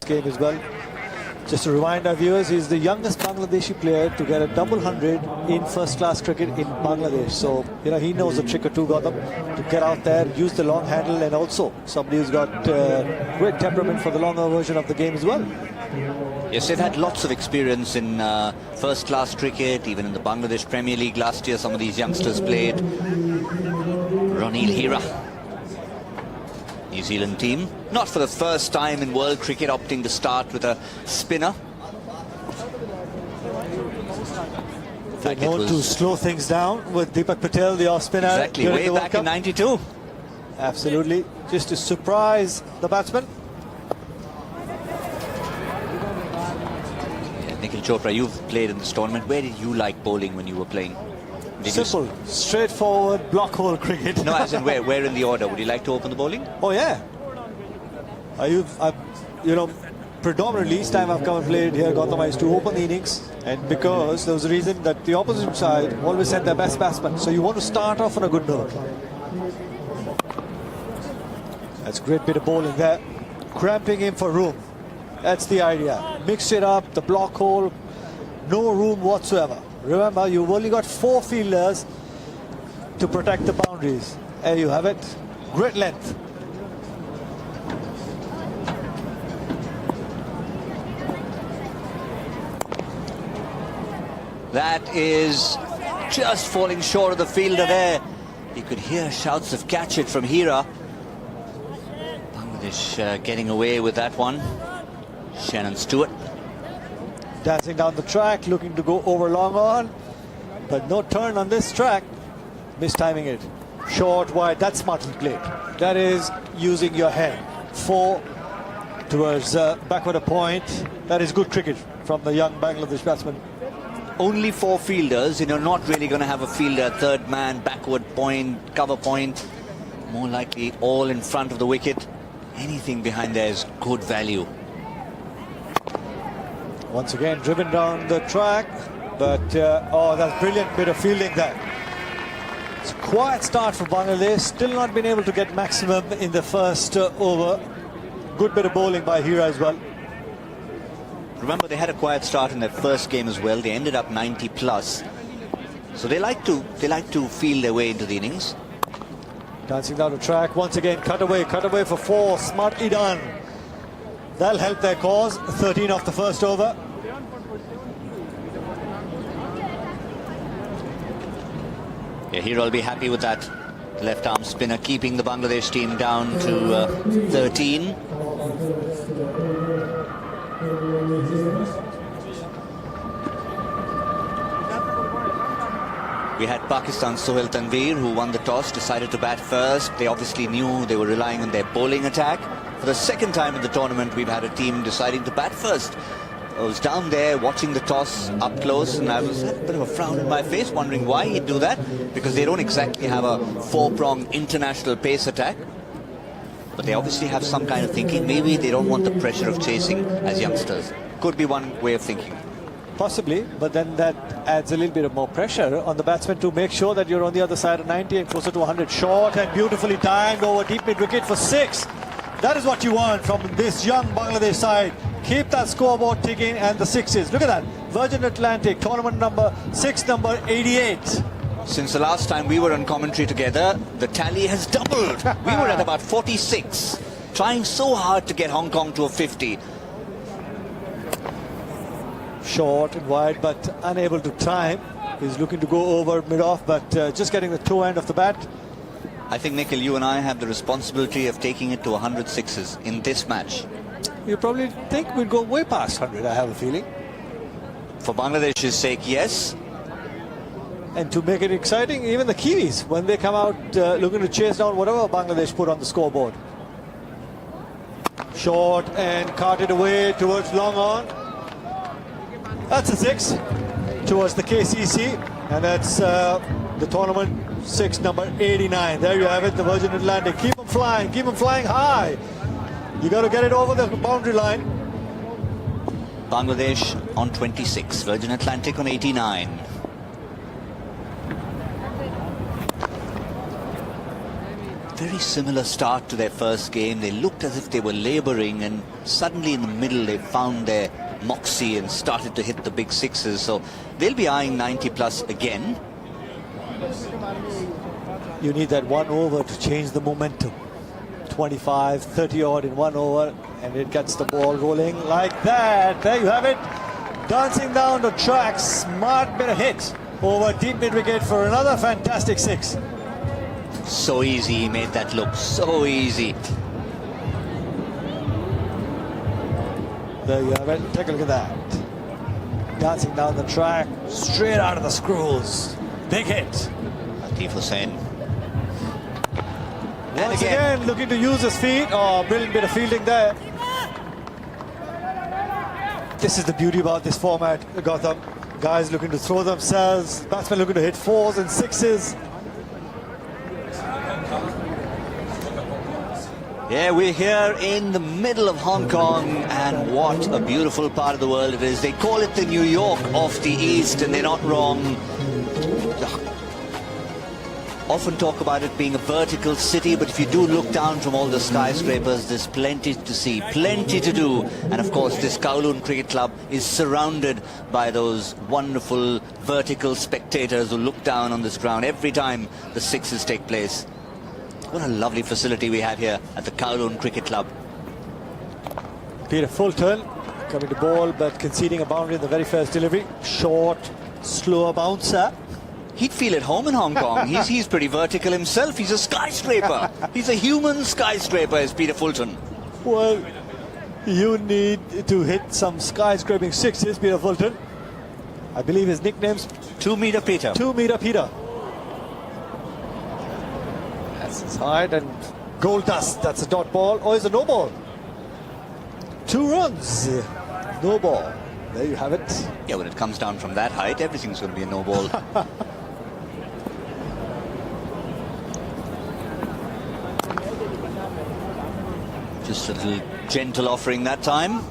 game as well. Just to remind our viewers, he's the youngest Bangladeshi player to get a double 100 in first-class cricket in Bangladesh. So, you know, he knows a trick or two, Gautam, to get out there, use the long handle, and also somebody who's got great temperament for the longer version of the game as well. Yes, they've had lots of experience in first-class cricket, even in the Bangladesh Premier League last year. Some of these youngsters played. Ronil Hira, New Zealand team, not for the first time in world cricket opting to start with a spinner. They're known to slow things down with Deepak Patel, the off-spinner. Exactly, way back in '92. Absolutely, just to surprise the batsman. Yeah, Nikhil Chopra, you've played in this tournament. Where did you like bowling when you were playing? Simple, straightforward, block hole cricket. No, as in where in the order? Would you like to open the bowling? Oh, yeah. You know, predominantly each time I've come and played here, Gautam, I used to open the innings, and because there was a reason that the opposite side always sent their best batsman. So you want to start off on a good note. That's a great bit of bowling there. Cramping in for room. That's the idea. Mix it up, the block hole, no room whatsoever. Remember, you've only got 4 fielders to protect the boundaries. There you have it. Great length. That is just falling short of the fielder there. You could hear shouts of catch it from Hira. Bangladesh getting away with that one. Shannon Stewart. Dancing down the track, looking to go over long on, but no turn on this track. Mistiming it. Short, wide, that's smartly played. That is using your head. 4 towards backward a point. That is good cricket from the young Bangladesh batsman. Only 4 fielders, and you're not really going to have a fielder, third man, backward point, cover point. More likely all in front of the wicket. Anything behind there is good value. Once again, driven down the track, but oh, that's brilliant bit of fielding there. It's a quiet start for Bangladesh, still not been able to get maximum in the first over. Good bit of bowling by Hira as well. Remember, they had a quiet start in their first game as well. They ended up 90 plus, so they like to feel their way into the innings. Dancing down the track once again, cut away for 4. Smartly done. That'll help their cause. 13 off the first over. Yeah, Hira will be happy with that left arm spinner, keeping the Bangladesh team down to 13. We had Pakistan's Sohail Tanveer, who won the toss, decided to bat first. They obviously knew they were relying on their bowling attack. For the second time in the tournament, we've had a team deciding to bat first. I was down there watching the toss up close, and I had a bit of a frown on my face, wondering why he'd do that, because they don't exactly have a 4-pronged international pace attack. But they obviously have some kind of thinking. Maybe they don't want the pressure of chasing as youngsters. Could be one way of thinking. Possibly, but then that adds a little bit of more pressure on the batsman to make sure that you're on the other side of 90 and closer to 100. Short and beautifully timed over deep mid-wicket for 6. That is what you want from this young Bangladesh side. Keep that scoreboard ticking and the 6s. Look at that. Virgin Atlantic, tournament number 6, number 88. Since the last time we were on commentary together, the tally has doubled. We were at about 46, trying so hard to get Hong Kong to a 50. Short and wide, but unable to time. He's looking to go over mid-off, but just getting the toe end of the bat. I think, Nikhil, you and I have the responsibility of taking it to 100 sixes in this match. You probably think we'd go way past 100, I have a feeling. For Bangladesh's sake, yes. And to make it exciting, even the Kiwis, when they come out looking to chase down whatever Bangladesh put on the scoreboard. Short and carted away towards long on. That's a 6 towards the KCC, and that's the tournament 6, number 89. There you have it, the Virgin Atlantic. Keep them flying high. You got to get it over the boundary line. Bangladesh on 26, Virgin Atlantic on 89. Very similar start to their first game. They looked as if they were labouring, and suddenly in the middle they found their moxie and started to hit the big sixes. So they'll be eyeing 90 plus again. You need that 1 over to change the momentum. 25, 30 odd in 1 over, and it gets the ball rolling like that. There you have it. Dancing down the track, smart bit of hit over deep mid wicket for another fantastic 6. So easy, he made that look so easy. There you have it. Take a look at that. Dancing down the track, straight out of the screws. Big hit. Atif Hussain. Once again, looking to use his feet. Oh, brilliant bit of fielding there. This is the beauty about this format, Gautam. Guys looking to throw themselves, batsmen looking to hit 4s and 6s. Yeah, we're here in the middle of Hong Kong, and what a beautiful part of the world it is. They call it the New York of the East, and they're not wrong. Often talk about it being a vertical city, but if you do look down from all the skyscrapers, there's plenty to see, plenty to do. And of course, this Kowloon Cricket Club is surrounded by those wonderful vertical spectators who look down on this ground every time the sixes take place. What a lovely facility we have here at the Kowloon Cricket Club. Peter Fulton coming to ball, but conceding a boundary in the very first delivery. Short, slower bouncer. He'd feel at home in Hong Kong. He's pretty vertical himself. He's a skyscraper. He's a human skyscraper, is Peter Fulton. Well, you need to hit some skyscraping 6s, Peter Fulton. I believe his nickname's 2 meter Peter. 2 meter Peter. That's his height, and gold dust. That's a dot ball, or is a no ball. 2 runs, no ball. There you have it. Yeah, when it comes down from that height, everything's going to be a no ball. Just a little gentle offering that time.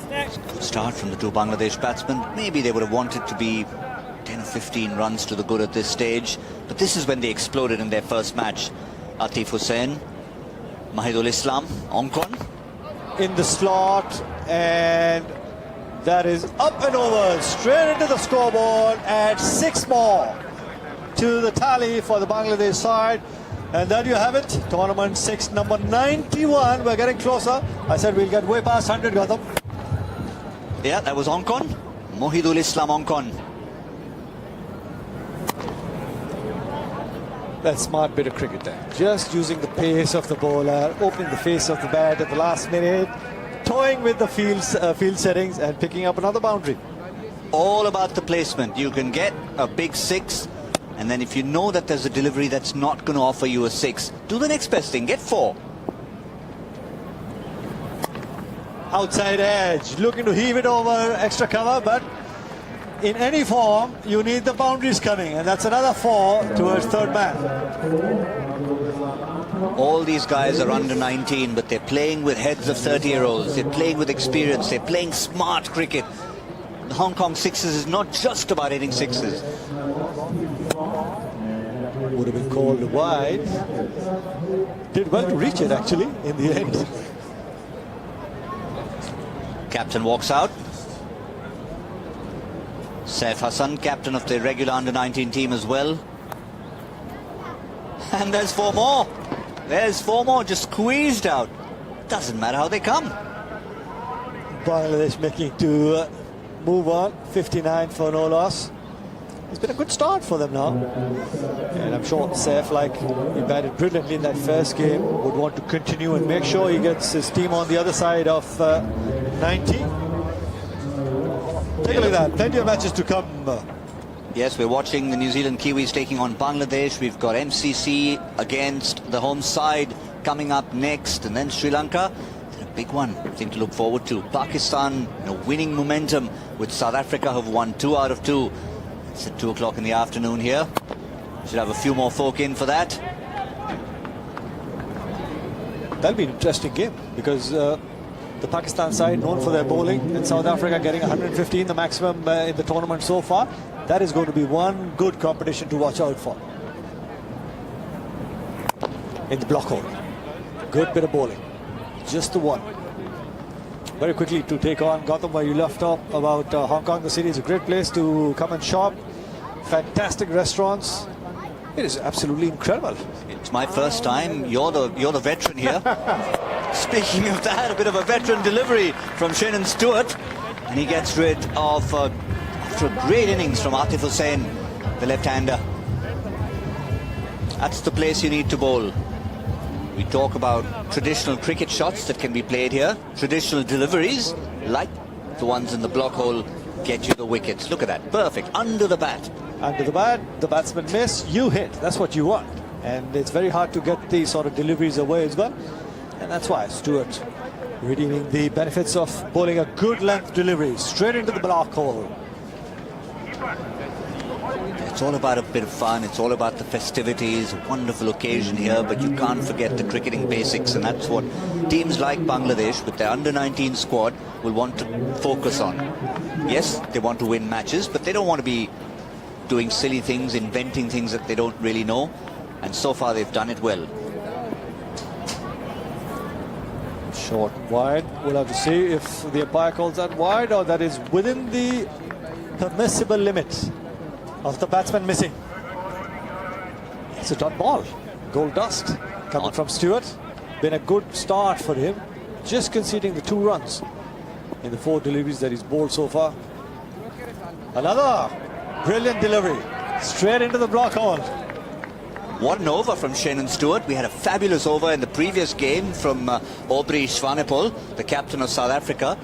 Good start from the 2 Bangladesh batsmen. Maybe they would have wanted to be 10 or 15 runs to the good at this stage, but this is when they exploded in their first match. Atif Hussain, Mahidul Islam, Ongkon. In the slot, and that is up and over, straight into the scoreboard, and 6 more to the tally for the Bangladesh side. And there you have it, tournament 6, number 91. We're getting closer. I said we'll get way past 100, Gautam. Yeah, that was Ongkon. Mohidul Islam Ongkon. That smart bit of cricket there. Just using the pace of the bowler, opening the face of the bat at the last minute, toying with the field settings and picking up another boundary. All about the placement. You can get a big 6, and then if you know that there's a delivery that's not going to offer you a 6, do the next best thing, get 4. Outside edge, looking to heave it over, extra cover, but in any form, you need the boundaries coming, and that's another 4 towards third man. All these guys are under 19, but they're playing with heads of 30-year-olds. They're playing with experience. They're playing smart cricket. The Hong Kong sixes is not just about hitting 6s. Would have been called wide. Did well to reach it, actually, in the end. Captain walks out. Saif Hassan, captain of the regular under-19 team as well. And there's 4 more. There's 4 more just squeezed out. Doesn't matter how they come. Bangladesh making to move on. 59 for no loss. It's been a good start for them now. And I'm sure Saif, like he batted brilliantly in that first game, would want to continue and make sure he gets his team on the other side of 90. Take a look at that. Plenty of matches to come. Yes, we're watching the New Zealand Kiwis taking on Bangladesh. We've got MCC against the home side coming up next, and then Sri Lanka. A big one, thing to look forward to. Pakistan, winning momentum with South Africa, have won 2 out of 2. It's at 2 o'clock in the afternoon here. Should have a few more folk in for that. That'll be an interesting game, because the Pakistan side known for their bowling, and South Africa getting 115, the maximum in the tournament so far. That is going to be one good competition to watch out for. in the block hole. Good bit of bowling. Just the one. Very quickly to take on Gautam, where you left off about Hong Kong. The city is a great place to come and shop. Fantastic restaurants. It is absolutely incredible. It's my first time. You're the veteran here. Speaking of that, a bit of a veteran delivery from Shannon Stewart. And he gets rid of, after a great innings from Atif Hussain, the left-hander. That's the place you need to bowl. We talk about traditional cricket shots that can be played here. Traditional deliveries, like the ones in the block hole, get you the wickets. Look at that. Perfect. Under the bat. Under the bat, the batsman miss, you hit. That's what you want. And it's very hard to get these sort of deliveries away as well. And that's why Stewart redeeming the benefits of bowling a good length delivery straight into the block hole. It's all about a bit of fun. It's all about the festivities. A wonderful occasion here, but you can't forget the cricketing basics, and that's what teams like Bangladesh with their under-19 squad will want to focus on. Yes, they want to win matches, but they don't want to be doing silly things, inventing things that they don't really know, and so far they've done it well. Short wide. We'll have to see if the umpire calls that wide or that is within the permissible limit of the batsman missing. It's a dot ball. Gold dust coming from Stewart. Been a good start for him. Just conceding the 2 runs in the 4 deliveries that he's bowled so far. Another brilliant delivery. Straight into the block hole. What an over from Shannon Stewart. We had a fabulous over in the previous game from Aubrey Swanepoel, the captain of South Africa.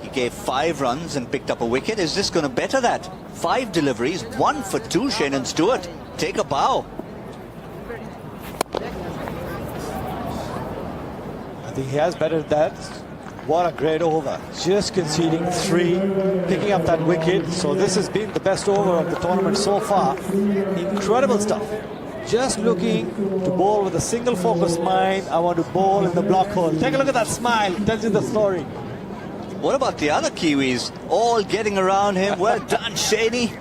He gave 5 runs and picked up a wicket. Is this going to better that? 5 deliveries, 1 for 2, Shannon Stewart. Take a bow. I think he has bettered that. What a great over. Just conceding 3, picking up that wicket. So this has been the best over of the tournament so far. Incredible stuff. Just looking to bowl with a single focus mind. I want to bowl in the block hole. Take a look at that smile. It tells you the story. What about the other Kiwis? All getting around him. Well done, Shaney.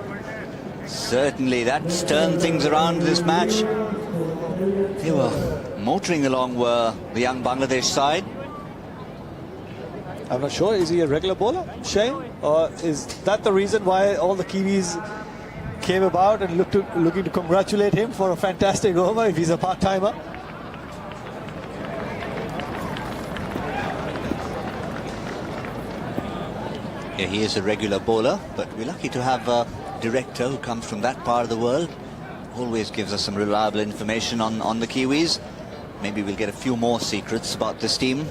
Certainly, that's turned things around this match. They were motoring along, were the young Bangladesh side. I'm not sure. Is he a regular bowler, Shane? Or is that the reason why all the Kiwis came about and looking to congratulate him for a fantastic over if he's a part-timer? Yeah, he is a regular bowler, but we're lucky to have a director who comes from that part of the world. Always gives us some reliable information on the Kiwis. Maybe we'll get a few more secrets about this team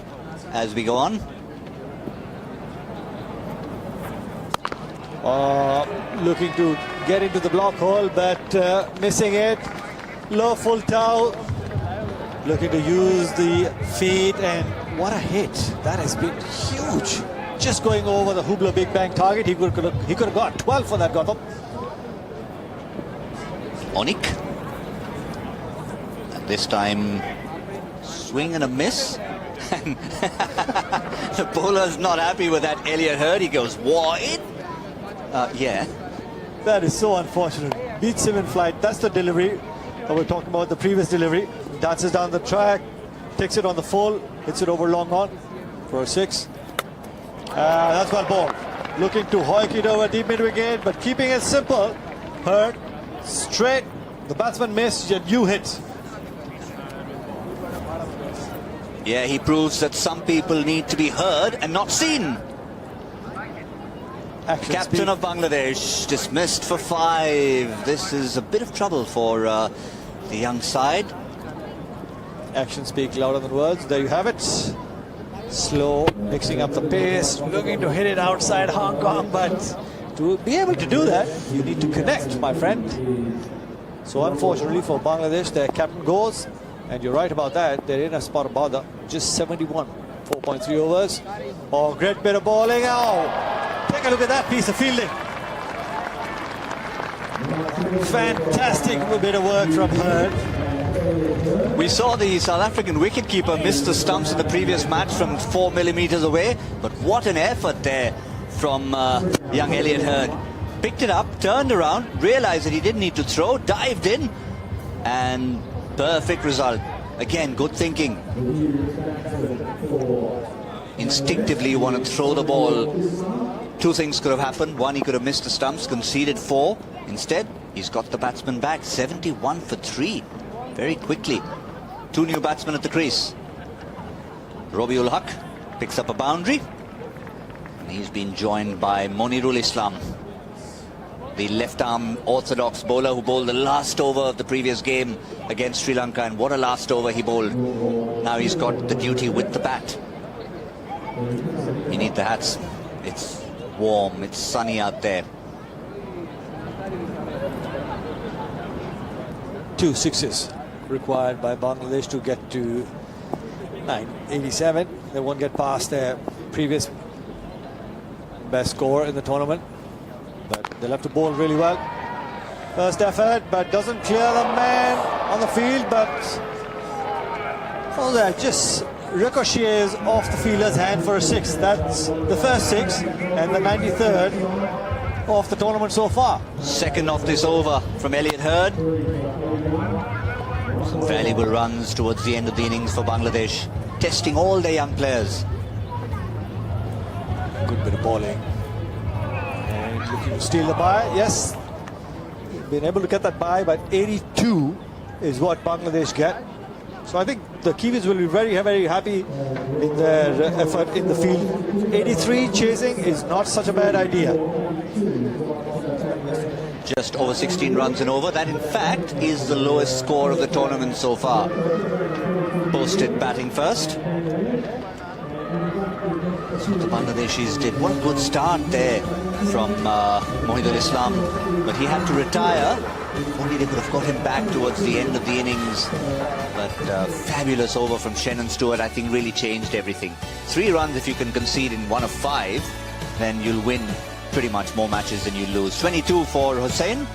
as we go on. Looking to get into the block hole, but missing it. Low full tow. Looking to use the feet, and what a hit. That has been huge. Just going over the Hublo Big Bang target. He could have got 12 for that, Gautam. Onik. And this time, swing and a miss. The bowler's not happy with that. Elliot Hurd, he goes wide. Yeah. That is so unfortunate. Beats him in flight. That's the delivery that we're talking about, the previous delivery. Dances down the track, takes it on the full, hits it over long on for a 6. That's well bowled. Looking to hoik it over deep mid wicket, but keeping it simple. Hurd, straight. The batsman missed, and you hit. Yeah, he proves that some people need to be heard and not seen. Captain of Bangladesh dismissed for 5. This is a bit of trouble for the young side. Actions speak louder than words. There you have it. Slow, mixing up the pace, looking to hit it outside Hong Kong, but to be able to do that, you need to connect, my friend. So unfortunately for Bangladesh, their captain goes, and you're right about that. They're in a spot of bother. Just 71, 4.3 overs. Oh, great bit of bowling. Oh, take a look at that piece of fielding. Fantastic bit of work from Hurd. We saw the South African wicketkeeper miss the stumps in the previous match from 4 millimeters away, but what an effort there from young Elliot Hurd. Picked it up, turned around, realized that he didn't need to throw, dived in, and perfect result. Again, good thinking. Instinctively, you want to throw the ball. Two things could have happened. One, he could have missed the stumps, conceded 4. Instead, he's got the batsman back. 71 for 3. Very quickly. 2 new batsmen at the crease. Robiul Haq picks up a boundary. And he's been joined by Monirul Islam, the left-arm orthodox bowler who bowled the last over of the previous game against Sri Lanka. And what a last over he bowled. Now he's got the duty with the bat. You need the hats. It's warm, it's sunny out there. 2 sixes required by Bangladesh to get to 987. They won't get past their previous best score in the tournament, but they'll have to bowl really well. First effort, but doesn't clear the man on the field, but oh, that just ricochets off the fielder's hand for a 6. That's the first 6 and the 93rd of the tournament so far. Second off this over from Elliot Hurd. Some valuable runs towards the end of the innings for Bangladesh, testing all their young players. Good bit of bowling. And looking to steal the bye. Yes, been able to get that bye, but 82 is what Bangladesh get. So I think the Kiwis will be very, very happy in their effort in the field. 83 chasing is not such a bad idea. Just over 16 runs and over. That, in fact, is the lowest score of the tournament so far. Posted batting first. So the Bangladeshis did one good start there from Mohidul Islam, but he had to retire. Only they could have got him back towards the end of the innings. But fabulous over from Shannon Stewart, I think, really changed everything. 3 runs if you can concede in 1 of 5, then you'll win pretty much more matches than you lose. 22 for Hussain,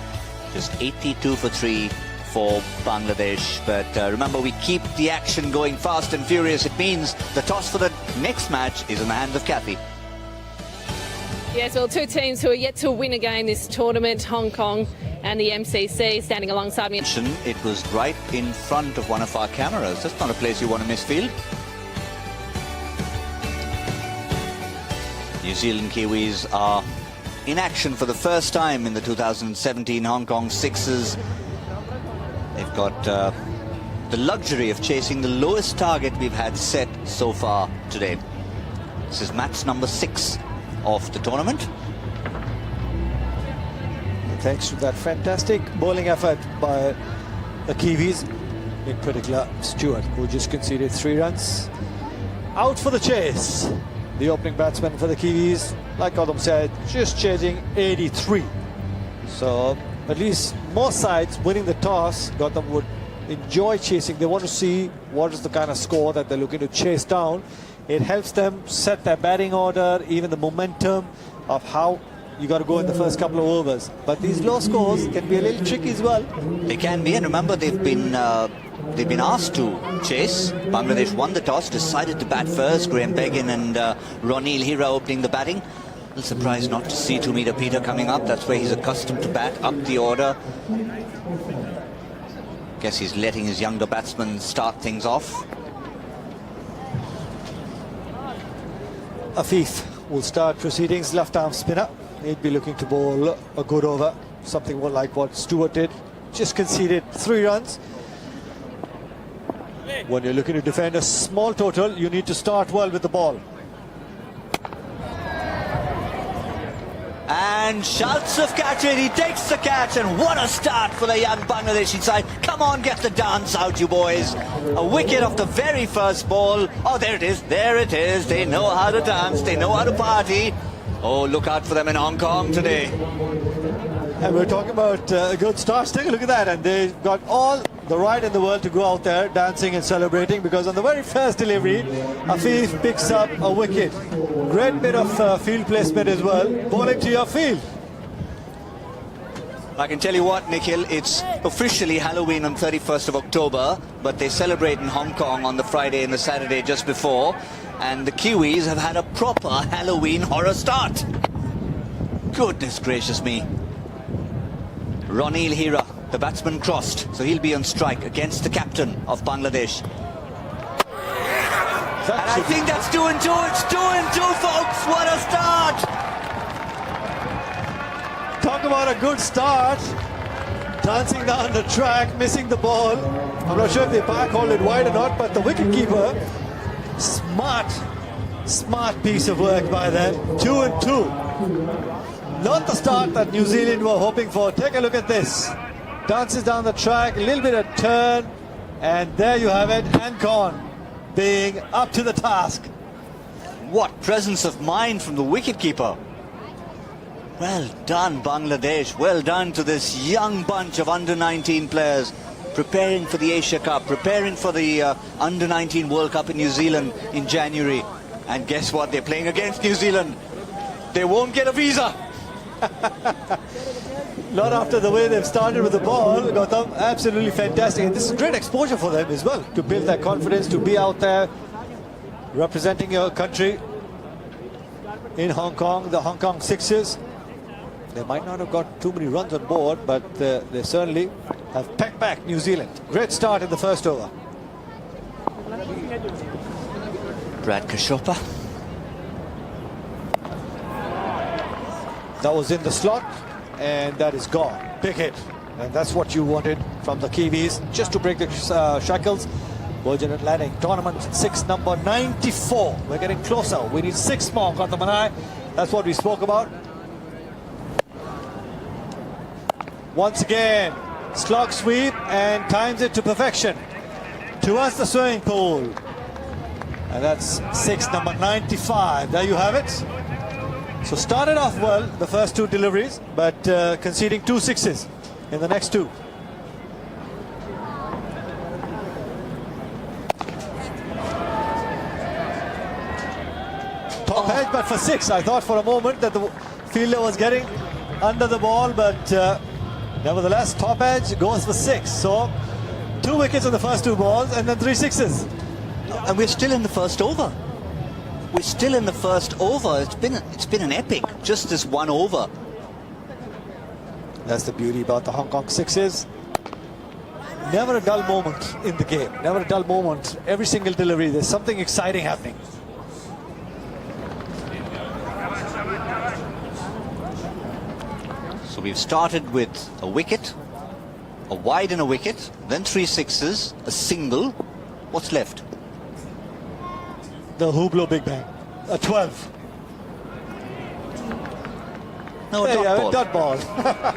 just 82 for 3 for Bangladesh. But remember, we keep the action going fast and furious. It means the toss for the next match is in the hands of Kathy. Yes, well, 2 teams who are yet to win a game this tournament, Hong Kong and the MCC, standing alongside me. It was right in front of one of our cameras. That's not a place you want to misfield. New Zealand Kiwis are in action for the first time in the 2017 Hong Kong Sixers. They've got the luxury of chasing the lowest target we've had set so far today. This is match number 6 of the tournament. Thanks to that fantastic bowling effort by the Kiwis, in particular Stewart, who just conceded 3 runs. Out for the chase. The opening batsman for the Kiwis, like Adam said, just chasing 83. So at least most sides winning the toss, Gautam would enjoy chasing. They want to see what is the kind of score that they're looking to chase down. It helps them set their batting order, even the momentum of how you got to go in the first couple of overs. But these low scores can be a little tricky as well. They can be, and remember, they've been asked to chase. Bangladesh won the toss, decided to bat first. Graham Begin and Ronil Hira opening the batting. A little surprised not to see 2-meter Peter coming up. That's where he's accustomed to bat, up the order. Guess he's letting his younger batsmen start things off. Afif will start proceedings, left-arm spinner. He'd be looking to bowl a good over, something more like what Stewart did. Just conceded 3 runs. When you're looking to defend a small total, you need to start well with the ball. And shouts of catch it, he takes the catch, and what a start for the young Bangladeshi side. Come on, get the dance out, you boys. A wicket off the very first ball. Oh, there it is, there it is. They know how to dance, they know how to party. Oh, look out for them in Hong Kong today. And we're talking about a good start. Take a look at that, and they've got all the right in the world to go out there dancing and celebrating, because on the very first delivery, Afif picks up a wicket. Great bit of field placement as well, bowling to your field. I can tell you what, Nikhil, it's officially Halloween on 31st of October, but they celebrate in Hong Kong on the Friday and the Saturday just before, and the Kiwis have had a proper Halloween horror start. Goodness gracious me. Ronil Hira The batsman crossed, so he'll be on strike against the captain of Bangladesh. And I think that's 2 and 2. It's 2 and 2, folks. What a start! Talk about a good start. Dancing down the track, missing the ball. I'm not sure if they backhauled it wide or not, but the wicketkeeper, smart piece of work by them. 2 and 2. Not the start that New Zealand were hoping for. Take a look at this. Dances down the track, a little bit of turn, and there you have it. Hancon being up to the task. What presence of mind from the wicketkeeper. Well done, Bangladesh. Well done to this young bunch of under-19 players preparing for the Asia Cup, preparing for the under-19 World Cup in New Zealand in January. And guess what? They're playing against New Zealand. They won't get a visa. Not after the way they've started with the ball. Gautam, absolutely fantastic. And this is great exposure for them as well, to build that confidence, to be out there representing your country in Hong Kong, the Hong Kong Sixers. They might not have got too many runs on board, but they certainly have pecked back New Zealand. Great start in the first over. Brad Kashopa. That was in the slot, and that is gone. Big hit. And that's what you wanted from the Kiwis, just to break the shackles. Virgin Atlantic Tournament 6, number 94. We're getting closer. We need 6 more, Gautam and I. That's what we spoke about. Once again, slog sweep and times it to perfection. Towards the swimming pool. And that's 6, number 95. There you have it. So started off well, the first 2 deliveries, but conceding 2 sixes in the next 2. Top edge, but for 6. I thought for a moment that the fielder was getting under the ball, but nevertheless, top edge goes for 6. So 2 wickets on the first 2 balls and then 3 sixes. And we're still in the first over. We're still in the first over. It's been an epic, just this 1 over. That's the beauty about the Hong Kong Sixers. Never a dull moment in the game. Never a dull moment. Every single delivery, there's something exciting happening. So we've started with a wicket, a wide and a wicket, then 3 sixes, a single. What's left? The Hublot Big Bang. A 12. No, a dot ball. Dot ball.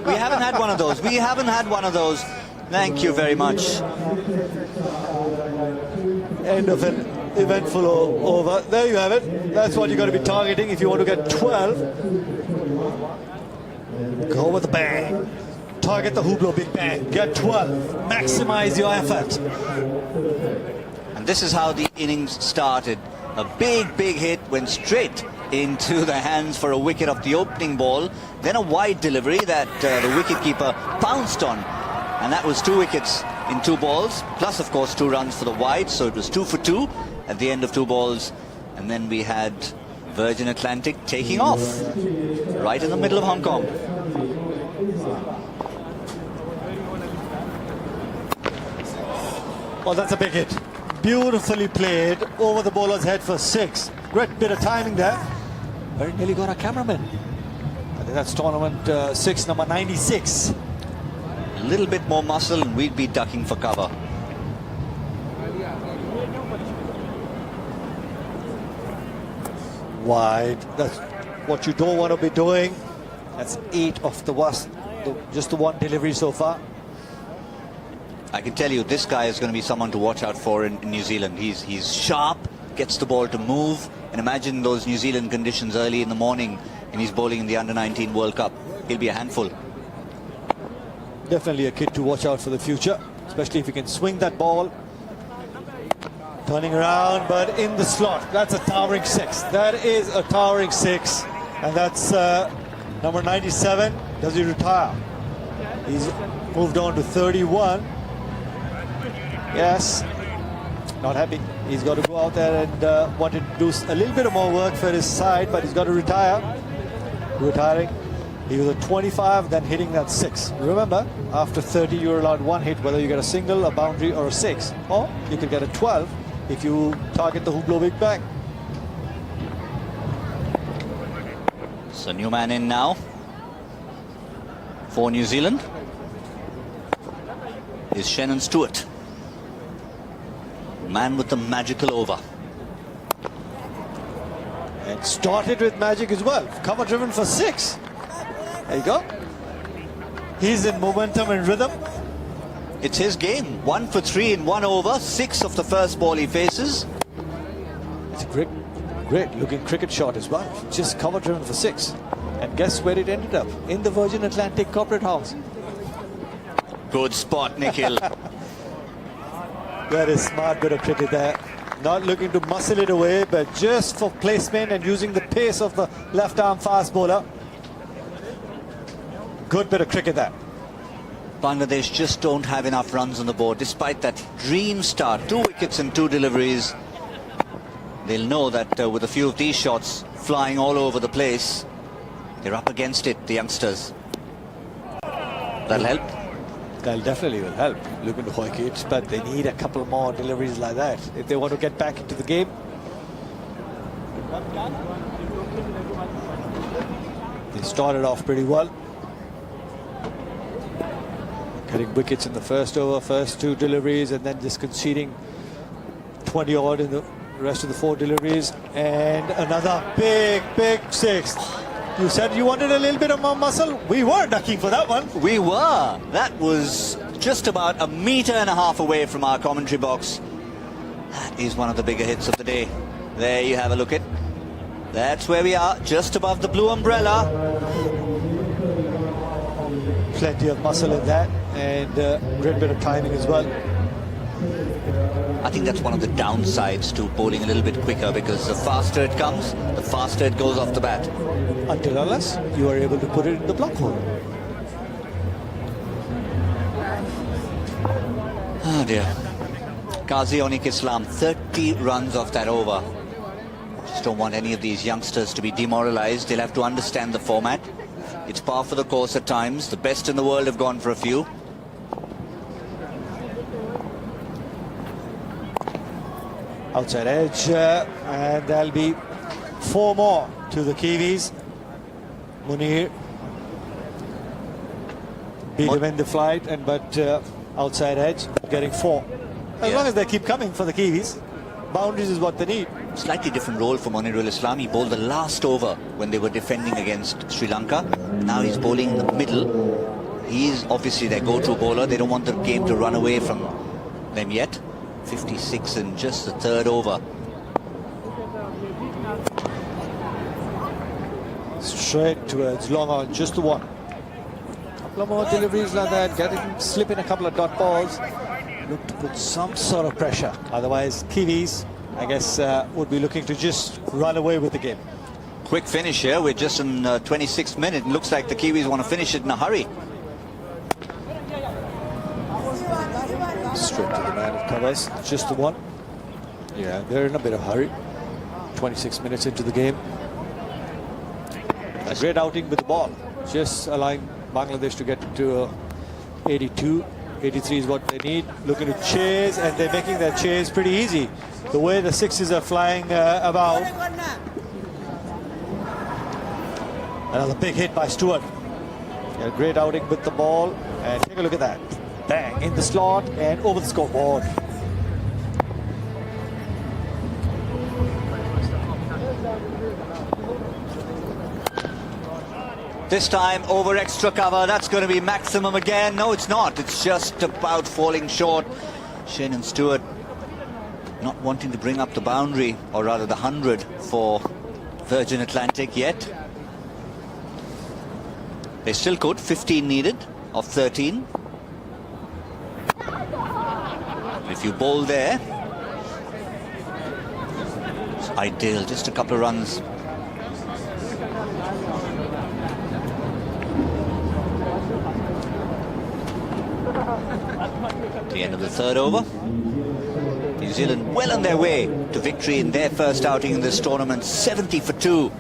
We haven't had one of those. We haven't had one of those. Thank you very much. End of an eventful over. There you have it. That's what you've got to be targeting if you want to get 12. Go with the bang. Target the Hublot Big Bang. Get 12. Maximize your effort. And this is how the innings started. A big hit went straight into the hands for a wicket of the opening ball. Then a wide delivery that the wicketkeeper pounced on. And that was 2 wickets in 2 balls. Plus, of course, 2 runs for the wide. So it was 2 for 2 at the end of 2 balls. And then we had Virgin Atlantic taking off right in the middle of Hong Kong. Well, that's a big hit. Beautifully played over the bowler's head for 6. Great bit of timing there. Very nearly got a cameraman. I think that's tournament 6, number 96. A little bit more muscle and we'd be ducking for cover. Wide. That's what you don't want to be doing. That's 8 of the worst. Just the 1 delivery so far. I can tell you this guy is going to be someone to watch out for in New Zealand. He's sharp, gets the ball to move, and imagine those New Zealand conditions early in the morning and he's bowling in the Under-19 World Cup. He'll be a handful. Definitely a kid to watch out for the future, especially if he can swing that ball. Turning around, but in the slot. That's a towering 6. That is a towering 6. And that's number 97. Does he retire? He's moved on to 31. Yes, not happy. He's got to go out there and wanted to do a little bit of more work for his side, but he's got to retire. Retiring He was at 25, then hitting that 6. Remember, after 30, you're allowed one hit, whether you get a single, a boundary, or a 6. Or you could get a 12 if you target the Hublot big bang. So new man in now for New Zealand is Shannon Stewart. Man with the magical over. And started with magic as well. Cover driven for 6. There you go. He's in momentum and rhythm. It's his game. 1 for 3 in 1 over. 6 of the first ball he faces. It's a great looking cricket shot as well. Just cover driven for 6. And guess where it ended up? In the Virgin Atlantic corporate house. Good spot, Nikhil. That is smart bit of cricket there. Not looking to muscle it away, but just for placement and using the pace of the left arm fast bowler. Good bit of cricket there. Bangladesh just don't have enough runs on the board. Despite that dream start, 2 wickets and 2 deliveries, they'll know that with a few of these shots flying all over the place, they're up against it, the youngsters. That'll help. That definitely will help. Looking to hoik it, but they need a couple more deliveries like that if they want to get back into the game. They started off pretty well, getting wickets in the first over, first 2 deliveries, and then just conceding 20 odd in the rest of the 4 deliveries, and another big 6. You said you wanted a little bit of more muscle. We were ducking for that one. We were. That was just about 1.5 meters away from our commentary box. That is one of the bigger hits of the day. There you have a look at. That's where we are, just above the blue umbrella. Plenty of muscle in that, and great bit of timing as well. I think that's one of the downsides to bowling a little bit quicker, because the faster it comes, the faster it goes off the bat. Until unless you are able to put it in the block hole. Oh dear. Qazi Onik Islam, 30 runs off that over. Just don't want any of these youngsters to be demoralized. They'll have to understand the format. It's par for the course at times. The best in the world have gone for a few. Outside edge, and there'll be 4 more to the Kiwis. Munir beat him in the flight, but outside edge, getting 4. As long as they keep coming for the Kiwis, boundaries is what they need. Slightly different role for Munirul Islam. He bowled the last over when they were defending against Sri Lanka. Now he's bowling in the middle. He's obviously their go-to bowler. They don't want the game to run away from them yet. 56 in just the 3rd over. Straight towards long on, just the 1. Couple of more deliveries like that, slip in a couple of dot balls. Look to put some sort of pressure. Otherwise, Kiwis, I guess, would be looking to just run away with the game. Quick finish here. We're just in 26th minute. It looks like the Kiwis want to finish it in a hurry. Straight to the man of covers, just the 1. Yeah, they're in a bit of hurry. 26 minutes into the game. A great outing with the ball, just allowing Bangladesh to get to 82, 83 is what they need. Looking to chase, and they're making their chase pretty easy. The way the 6s are flying about. Another big hit by Stewart. A great outing with the ball, and take a look at that. Bang, in the slot and over the scoreboard. This time over extra cover. That's going to be maximum again. No, it's not. It's just about falling short. Shannon Stewart not wanting to bring up the boundary, or rather the 100 for Virgin Atlantic yet. They still could. 15 needed of 13. If you bowl there, it's ideal. Just a couple of runs. The end of the 3rd over. New Zealand well on their way to victory in their first outing in this tournament. 70 for 2.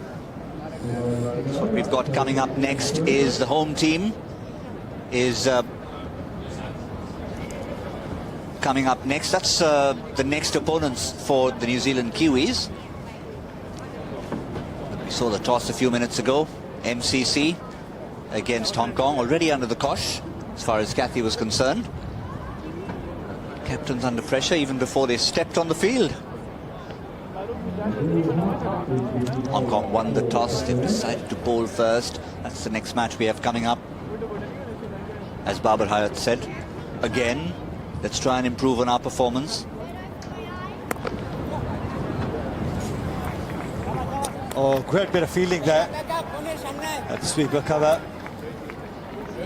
So what we've got coming up next is the home team is coming up next. That's the next opponents for the New Zealand Kiwis. We saw the toss a few minutes ago. MCC against Hong Kong, already under the cosh as far as Kathy was concerned. Captains under pressure even before they stepped on the field. Hong Kong won the toss. They've decided to bowl first. That's the next match we have coming up. As Babar Hayat said, again, let's try and improve on our performance. Oh, great bit of fielding there at the sweeper cover.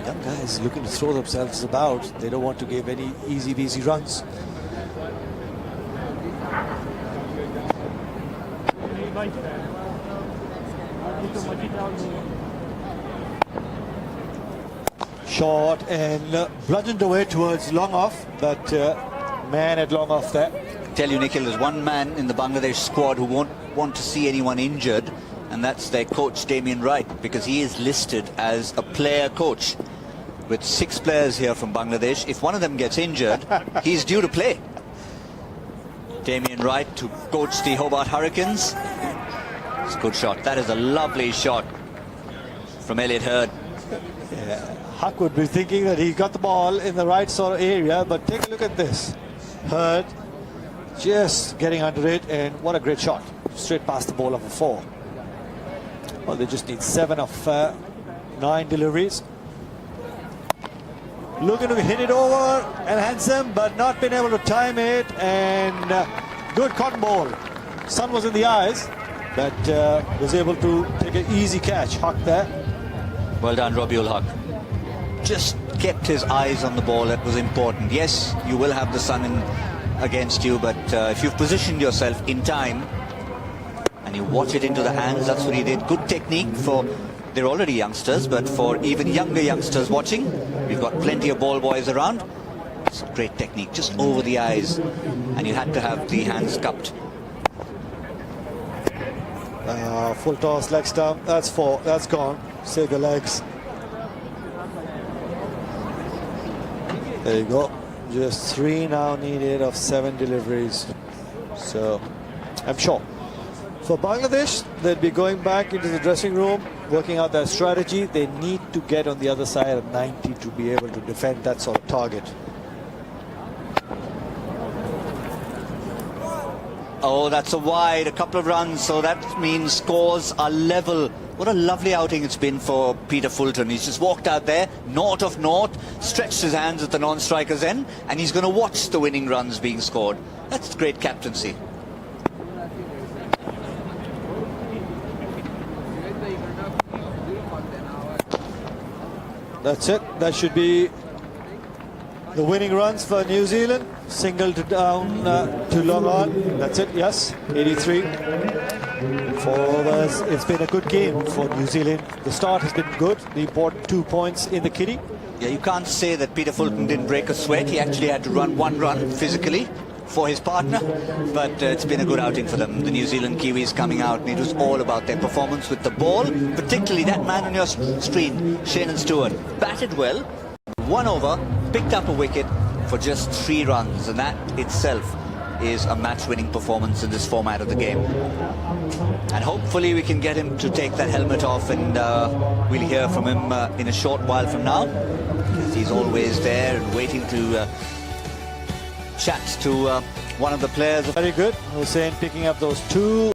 Young guys looking to throw themselves about. They don't want to give any easy runs. Short and bludgeoned away towards long off, but man at long off there. Tell you, Nikhil, there's one man in the Bangladesh squad who won't want to see anyone injured, and that's their coach Damien Wright, because he is listed as a player coach with 6 players here from Bangladesh. If one of them gets injured, he's due to play. Damien Wright to coach the Hobart Hurricanes. It's a good shot. That is a lovely shot from Elliot Hurd. Yeah. Huck would be thinking that he got the ball in the right sort of area, but take a look at this. Hurd just getting under it, and what a great shot. Straight past the ball of a 4. Well, they just need 7 of 9 deliveries. Looking to hit it over and handsome, but not been able to time it, and good cotton ball. Sun was in the eyes, but was able to take an easy catch. Huck there. Well done, Rabiul Haq. Just kept his eyes on the ball. That was important. Yes, you will have the sun in against you, but if you've positioned yourself in time and you watch it into the hands, that's what he did. Good technique for, they're already youngsters, but for even younger youngsters watching, we've got plenty of ball boys around. It's a great technique, just over the eyes, and you had to have the hands cupped. Full toss, leg stump. That's 4. That's gone. Save the legs. There you go. Just 3 now needed of 7 deliveries. So I'm sure for Bangladesh, they'll be going back into the dressing room, working out their strategy. They need to get on the other side of 90 to be able to defend that sort of target. Oh, that's a wide, a couple of runs, so that means scores are level. What a lovely outing it's been for Peter Fulton. He's just walked out there, naught of naught, stretched his hands at the non-striker's end, and he's going to watch the winning runs being scored. That's great captaincy. That's it. That should be the winning runs for New Zealand. Single to down to long on. That's it. Yes, 83. For us, it's been a good game for New Zealand. The start has been good. The important 2 points in the kitty. Yeah, you can't say that Peter Fulton didn't break a sweat. He actually had to run 1 run physically for his partner, but it's been a good outing for them. The New Zealand Kiwis coming out, and it was all about their performance with the ball, particularly that man on your screen, Shannon Stewart, batted well, 1 over, picked up a wicket for just 3 runs, and that itself is a match-winning performance in this format of the game. And hopefully we can get him to take that helmet off, and we'll hear from him in a short while from now. He's always there and waiting to chat to one of the players. Very good. Hussain picking up those 2